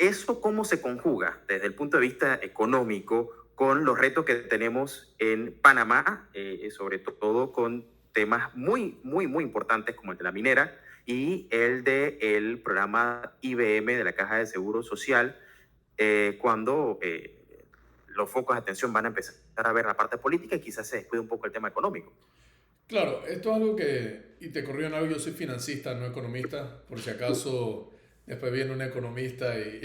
¿Eso cómo se conjuga desde el punto de vista económico con los retos que tenemos en Panamá, sobre todo con temas muy importantes como el de la minera y el del programa IBM de la Caja de Seguro Social, cuando los focos de atención van a empezar a ver la parte política y quizás se descuide un poco el tema económico? Claro, esto es algo que, y te corrijo en algo, yo soy financista, no economista, por si acaso después viene un economista y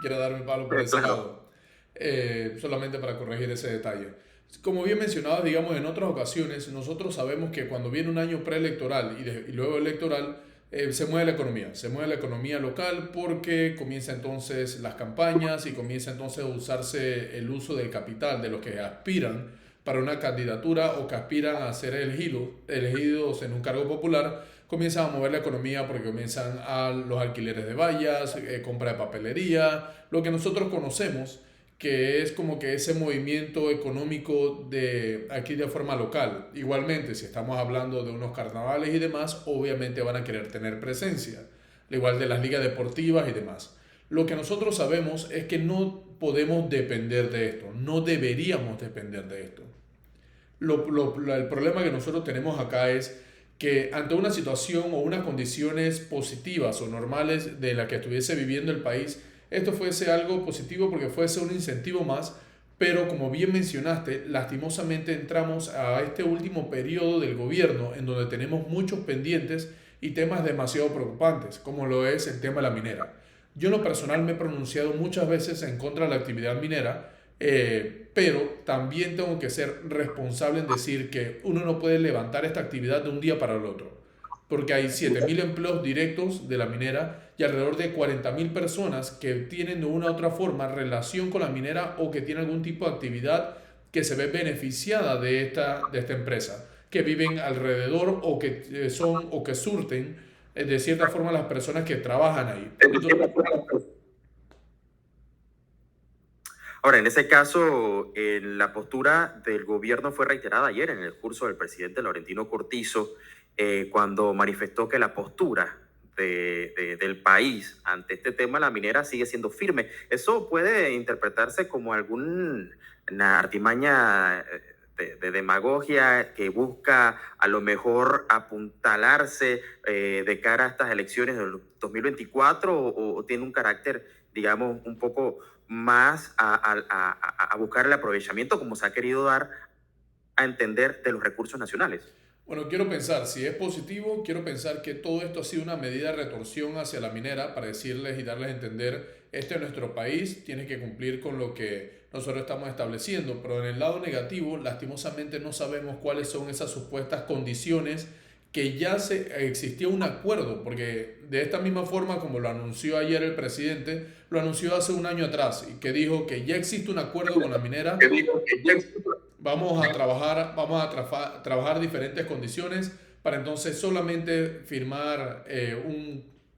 quiere darme palo por ese Claro. lado. Solamente para corregir ese detalle. Como bien mencionado, digamos, en otras ocasiones, nosotros sabemos que cuando viene un año preelectoral y luego electoral, se mueve la economía local porque comienza entonces las campañas y comienza entonces a usarse el uso del capital de los que aspiran para una candidatura o que aspiran a ser elegidos en un cargo popular, comienzan a mover la economía porque comienzan a los alquileres de vallas, compra de papelería, lo que nosotros conocemos que es como que ese movimiento económico de aquí de forma local. Igualmente, si estamos hablando de unos carnavales y demás, obviamente van a querer tener presencia, al igual de las ligas deportivas y demás. Lo que nosotros sabemos es que no podemos depender de esto, no deberíamos depender de esto. El problema que nosotros tenemos acá es que ante una situación o unas condiciones positivas o normales de la que estuviese viviendo el país, esto fuese algo positivo porque fuese un incentivo más, pero como bien mencionaste, lastimosamente entramos a este último periodo del gobierno en donde tenemos muchos pendientes y temas demasiado preocupantes, como lo es el tema de la minera. Yo en lo personal me he pronunciado muchas veces en contra de la actividad minera, pero también tengo que ser responsable en decir que uno no puede levantar esta actividad de un día para el otro, porque hay 7.000 empleos directos de la minera y alrededor de 40.000 personas que tienen de una u otra forma relación con la minera o que tienen algún tipo de actividad que se ve beneficiada de esta empresa, que viven alrededor o que son o que surten de cierta forma las personas que trabajan ahí. Entonces, Ahora, en ese caso, la postura del gobierno fue reiterada ayer en el discurso del presidente Laurentino Cortizo, cuando manifestó que la postura del país ante este tema de la minera sigue siendo firme. Eso puede interpretarse como alguna artimaña de demagogia que busca a lo mejor apuntalarse de cara a estas elecciones del 2024, o tiene un carácter, digamos, un poco más a buscar el aprovechamiento como se ha querido dar a entender de los recursos nacionales. bueno, quiero pensar, si es positivo, quiero pensar que todo esto ha sido una medida de retorsión hacia la minera para decirles y darles a entender, este es nuestro país, tiene que cumplir con lo que nosotros estamos estableciendo, pero en el lado negativo, lastimosamente no sabemos cuáles son esas supuestas condiciones que ya existía un acuerdo, porque de esta misma forma como lo anunció ayer el presidente, lo anunció hace un año atrás y que dijo que ya existe un acuerdo con la minera. Trabajar diferentes condiciones para entonces solamente firmar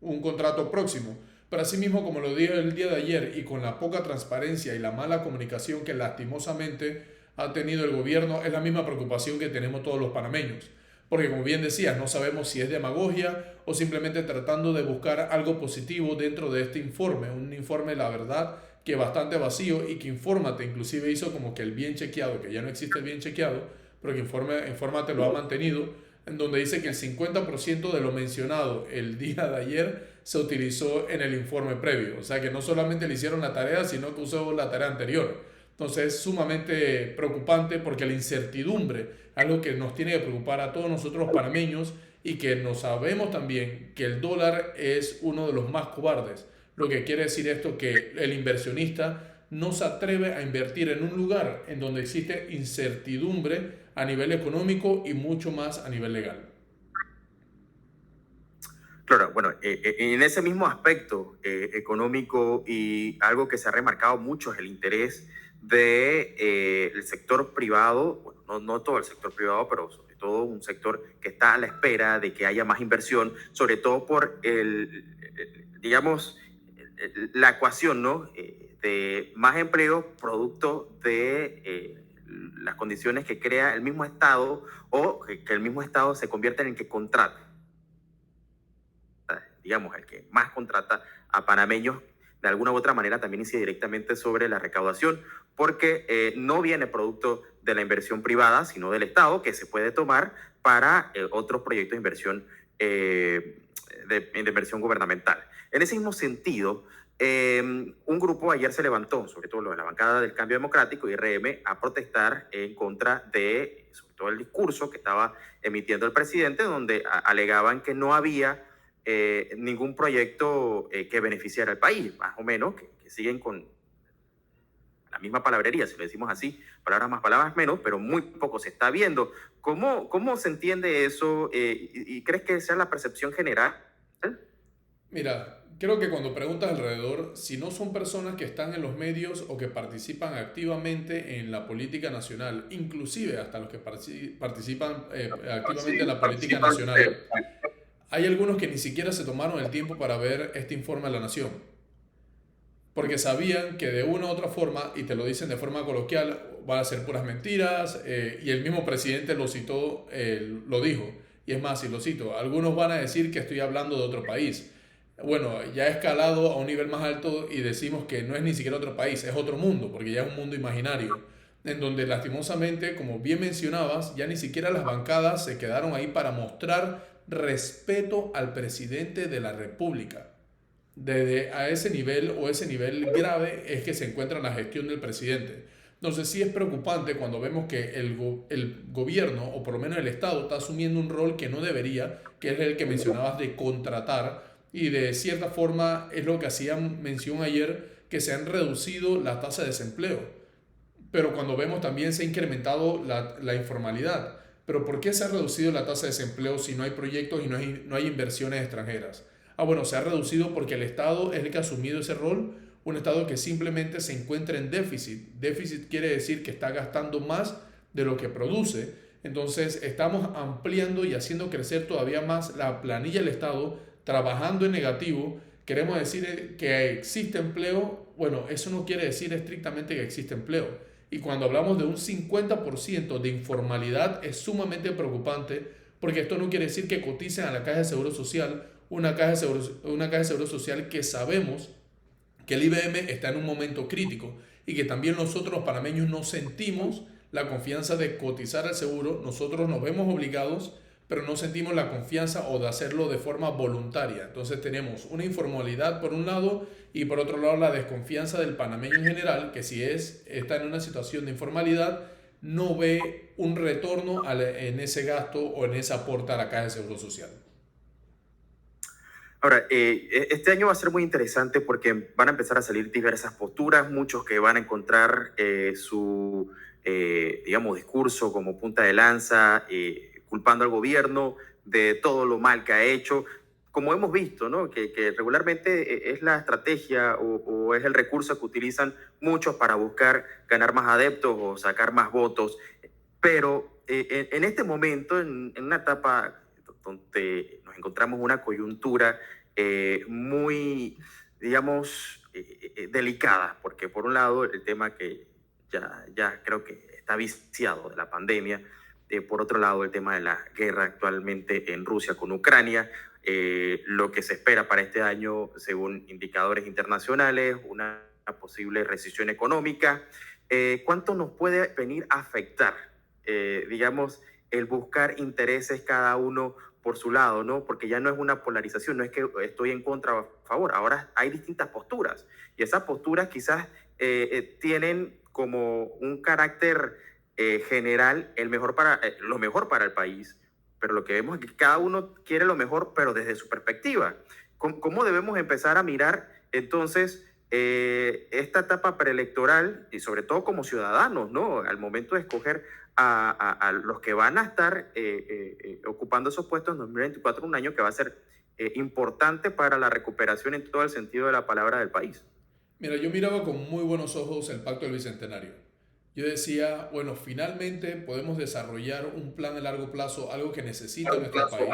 un contrato próximo. Pero asimismo, como lo dije el día de ayer, y con la poca transparencia y la mala comunicación que lastimosamente ha tenido el gobierno, es la misma preocupación que tenemos todos los panameños. Porque como bien decías, no sabemos si es demagogia o simplemente tratando de buscar algo positivo dentro de este informe. Un informe, la verdad, que bastante vacío y que Infórmate inclusive hizo como que el bien chequeado, que ya no existe el bien chequeado, pero que Infórmate lo ha mantenido, en donde dice que el 50% de lo mencionado el día de ayer se utilizó en el informe previo. O sea que no solamente le hicieron la tarea, sino que usó la tarea anterior. Entonces es sumamente preocupante porque la incertidumbre es algo que nos tiene que preocupar a todos nosotros los panameños y que no sabemos también que el dólar es uno de los más cobardes. Lo que quiere decir esto que el inversionista no se atreve a invertir en un lugar en donde existe incertidumbre a nivel económico y mucho más a nivel legal. Claro, bueno, en ese mismo aspecto económico, y algo que se ha remarcado mucho es el interés del sector privado, bueno, no todo el sector privado, pero sobre todo un sector que está a la espera de que haya más inversión, sobre todo por digamos, la ecuación, ¿no? De más empleo producto de las condiciones que crea el mismo Estado, o que el mismo Estado se convierta en el que contrata, digamos, el que más contrata a panameños de alguna u otra manera también incide directamente sobre la recaudación, porque no viene producto de la inversión privada, sino del Estado, que se puede tomar para otros proyectos de inversión, de inversión gubernamental. En ese mismo sentido, un grupo ayer se levantó, sobre todo lo de la bancada del Cambio Democrático, IRM, a protestar en contra de, sobre todo el discurso que estaba emitiendo el presidente, donde alegaban que no había ningún proyecto que beneficiara al país, más o menos, que siguen con la misma palabrería, si lo decimos así, palabras más, palabras menos, pero muy poco se está viendo. ¿Cómo se entiende eso? ¿Y crees que esa es la percepción general? Mira, creo que cuando preguntas alrededor, si no son personas que están en los medios o que participan activamente en la política nacional, inclusive hasta los que participan activamente en la política nacional, hay algunos que ni siquiera se tomaron el tiempo para ver este informe de la Nación, porque sabían que de una u otra forma, y te lo dicen de forma coloquial, van a ser puras mentiras, y el mismo presidente lo citó, lo dijo, y es más, si lo cito, algunos van a decir que estoy hablando de otro país. Bueno, ya he escalado a un nivel más alto y decimos que no es ni siquiera otro país, es otro mundo, porque ya es un mundo imaginario, en donde lastimosamente, como bien mencionabas, ya ni siquiera las bancadas se quedaron ahí para mostrar respeto al presidente de la República. Desde a ese nivel o ese nivel grave es que se encuentra la gestión del presidente. Entonces sí es preocupante cuando vemos que el gobierno, o por lo menos el Estado, está asumiendo un rol que no debería, que es el que mencionabas de contratar, y de cierta forma es lo que hacían mención ayer, que se han reducido la tasa de desempleo. Pero cuando vemos también se ha incrementado la informalidad. Pero ¿por qué se ha reducido la tasa de desempleo si no hay proyectos y no hay inversiones extranjeras? Ah, bueno, se ha reducido porque el Estado es el que ha asumido ese rol, un Estado que simplemente se encuentra en déficit. Déficit quiere decir que está gastando más de lo que produce. Entonces estamos ampliando y haciendo crecer todavía más la planilla del Estado, trabajando en negativo. Queremos decir que existe empleo. Bueno, eso no quiere decir estrictamente que existe empleo. Y cuando hablamos de un 50% de informalidad es sumamente preocupante, porque esto no quiere decir que coticen a la Caja de Seguro Social, una caja de seguro social que sabemos que el IBM está en un momento crítico y que también nosotros los panameños no sentimos la confianza de cotizar al seguro. Nosotros nos vemos obligados, pero no sentimos la confianza o de hacerlo de forma voluntaria. Entonces tenemos una informalidad por un lado y por otro lado la desconfianza del panameño en general, que si está en una situación de informalidad no ve un retorno en ese gasto o en ese aporte a la Caja de Seguro Social. Ahora, este año va a ser muy interesante porque van a empezar a salir diversas posturas, muchos que van a encontrar su, digamos, discurso como punta de lanza, culpando al gobierno de todo lo mal que ha hecho, como hemos visto, ¿no? Que regularmente es la estrategia o es el recurso que utilizan muchos para buscar ganar más adeptos o sacar más votos. Pero en este momento, en una etapa donde nos encontramos una coyuntura muy, digamos, delicada, porque por un lado el tema que ya creo que está viciado de la pandemia, por otro lado el tema de la guerra actualmente en Rusia con Ucrania, lo que se espera para este año según indicadores internacionales, una posible recesión económica. ¿Cuánto nos puede venir a afectar, digamos, el buscar intereses cada uno por su lado, ¿no? Porque ya no es una polarización, no es que estoy en contra o a favor, ahora hay distintas posturas y esas posturas quizás tienen como un carácter general lo mejor para el país, pero lo que vemos es que cada uno quiere lo mejor, pero desde su perspectiva. ¿Cómo debemos empezar a mirar entonces esta etapa preelectoral y sobre todo como ciudadanos, ¿no? Al momento de escoger a los que van a estar ocupando esos puestos en 2024, un año que va a ser importante para la recuperación en todo el sentido de la palabra del país? Mira, yo miraba con muy buenos ojos el Pacto del Bicentenario. Yo decía, bueno, finalmente podemos desarrollar un plan a largo plazo, algo que necesita nuestro país,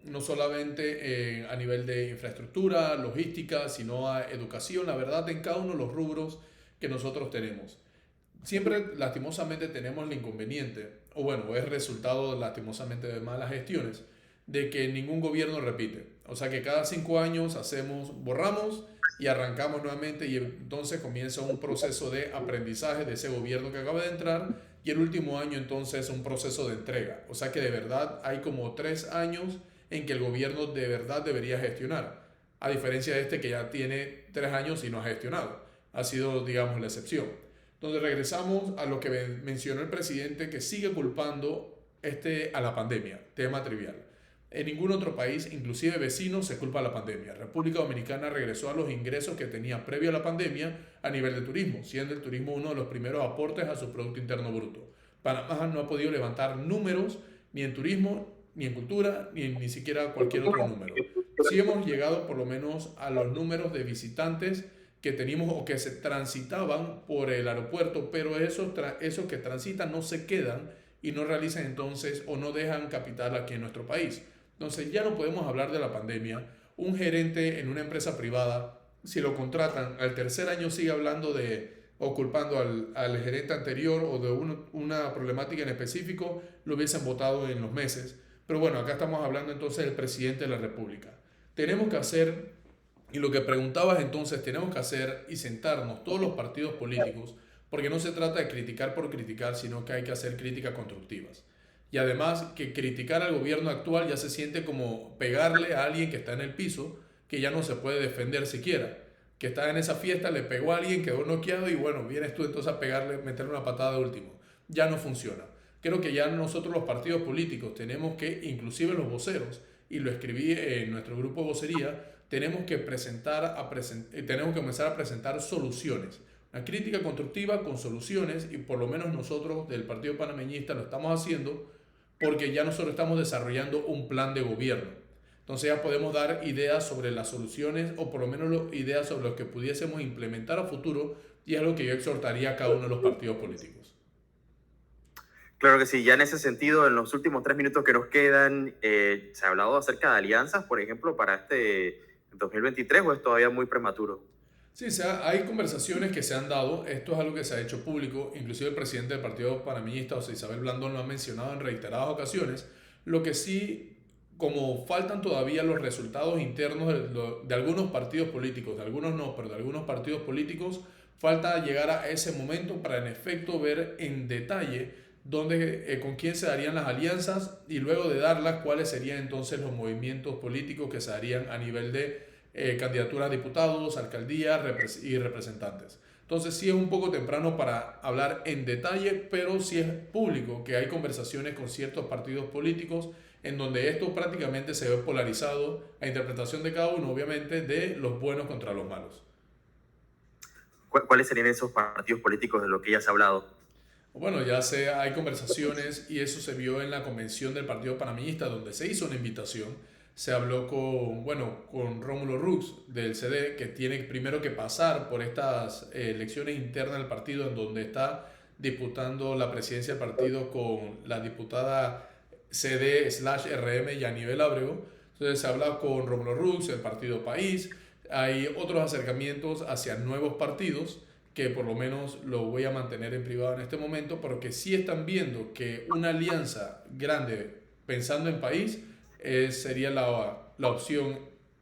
no solamente a nivel de infraestructura, logística, sino a educación, la verdad, en cada uno de los rubros que nosotros tenemos. Siempre, lastimosamente, tenemos el inconveniente, o bueno, es resultado, lastimosamente, de malas gestiones, de que ningún gobierno repite. O sea que cada 5 años borramos y arrancamos nuevamente y entonces comienza un proceso de aprendizaje de ese gobierno que acaba de entrar y el último año entonces un proceso de entrega. O sea que de verdad hay como 3 años en que el gobierno de verdad debería gestionar, a diferencia de este que ya tiene 3 años y no ha gestionado. Ha sido, digamos, la excepción. Entonces regresamos a lo que mencionó el presidente, que sigue culpando a la pandemia, tema trivial. En ningún otro país, inclusive vecino, se culpa a la pandemia. República Dominicana regresó a los ingresos que tenía previo a la pandemia a nivel de turismo, siendo el turismo uno de los primeros aportes a su Producto Interno Bruto. Panamá no ha podido levantar números ni en turismo, ni en cultura, ni siquiera cualquier otro número. Sí hemos llegado por lo menos a los números de visitantes que teníamos o que se transitaban por el aeropuerto, pero esos que transitan no se quedan y no realizan entonces o no dejan capital aquí en nuestro país. Entonces ya no podemos hablar de la pandemia. Un gerente en una empresa privada, si lo contratan, al tercer año sigue hablando de o culpando al gerente anterior o de una problemática en específico, lo hubiesen votado en los meses. Pero bueno, acá estamos hablando entonces del presidente de la República. Tenemos que hacer, y lo que preguntabas entonces, tenemos que hacer y sentarnos todos los partidos políticos, porque no se trata de criticar por criticar, sino que hay que hacer críticas constructivas. Y además que criticar al gobierno actual ya se siente como pegarle a alguien que está en el piso, que ya no se puede defender siquiera. Que está en esa fiesta, le pegó a alguien, quedó noqueado y bueno, vienes tú entonces a pegarle, meterle una patada de último. Ya no funciona. Creo que ya nosotros los partidos políticos tenemos que, inclusive los voceros, y lo escribí en nuestro grupo de vocería, tenemos que tenemos que comenzar a presentar soluciones. Una crítica constructiva con soluciones y por lo menos nosotros del Partido Panameñista lo estamos haciendo porque ya nosotros estamos desarrollando un plan de gobierno. Entonces ya podemos dar ideas sobre las soluciones o por lo menos ideas sobre lo que pudiésemos implementar a futuro y es lo que yo exhortaría a cada uno de los partidos políticos. Claro que sí, ya en ese sentido, en los últimos 3 minutos que nos quedan, ¿se ha hablado acerca de alianzas, por ejemplo, para este 2023 o es todavía muy prematuro? Sí, hay conversaciones que se han dado, esto es algo que se ha hecho público, inclusive el presidente del Partido Panameñista, José Isabel Blandón, lo ha mencionado en reiteradas ocasiones, lo que sí, como faltan todavía los resultados internos de algunos partidos políticos, de algunos no, pero de algunos partidos políticos, falta llegar a ese momento para en efecto ver en detalle con quién se darían las alianzas y luego de darlas, cuáles serían entonces los movimientos políticos que se darían a nivel de candidaturas a diputados, alcaldías y representantes. Entonces sí es un poco temprano para hablar en detalle, pero sí es público que hay conversaciones con ciertos partidos políticos en donde esto prácticamente se ve polarizado a interpretación de cada uno, obviamente, de los buenos contra los malos. ¿Cuáles serían esos partidos políticos de los que ya se ha hablado? Bueno, hay conversaciones y eso se vio en la convención del Partido Panameñista donde se hizo una invitación. Se habló con Rómulo Rux del CD que tiene primero que pasar por estas elecciones internas del partido en donde está disputando la presidencia del partido con la diputada CD/RM Yanivel Ábrego. Entonces se habla con Rómulo Rux, el Partido País. Hay otros acercamientos hacia nuevos partidos que por lo menos lo voy a mantener en privado en este momento, pero que sí están viendo que una alianza grande pensando en país sería la opción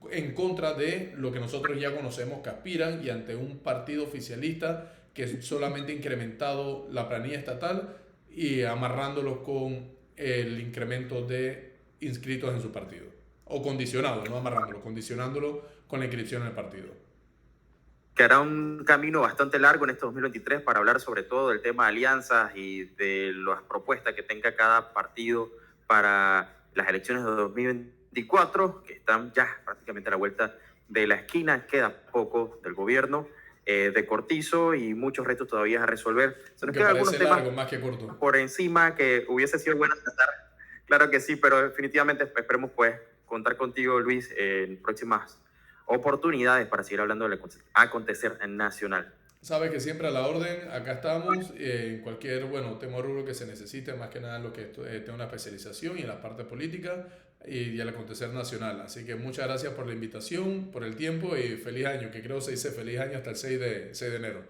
en contra de lo que nosotros ya conocemos que aspiran y ante un partido oficialista que solamente ha incrementado la planilla estatal y amarrándolo con el incremento de inscritos en su partido. O condicionado, no amarrándolo, condicionándolo con la inscripción en el partido. Quedará un camino bastante largo en este 2023 para hablar sobre todo del tema de alianzas y de las propuestas que tenga cada partido para las elecciones de 2024, que están ya prácticamente a la vuelta de la esquina. Queda poco del gobierno de Cortizo y muchos retos todavía a resolver. Se nos quedan algunos temas largo, más que corto, por encima que hubiese sido bueno tratar. Claro que sí, pero definitivamente esperemos pues contar contigo, Luis, en próximas oportunidades para seguir hablando del acontecer nacional. Sabes que siempre a la orden, acá estamos, en cualquier, tema o rubro que se necesite, más que nada en lo que tenga una especialización y en la parte política y al acontecer nacional. Así que muchas gracias por la invitación, por el tiempo y feliz año, que creo se dice feliz año hasta el 6 de enero.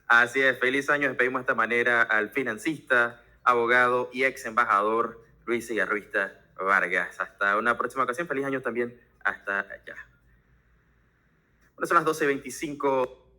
Así es, feliz año. Despedimos de esta manera al financista, abogado y ex embajador Luis Cigarruista Vargas. Hasta una próxima ocasión. Feliz año también. Hasta allá. Bueno, son las 12:25.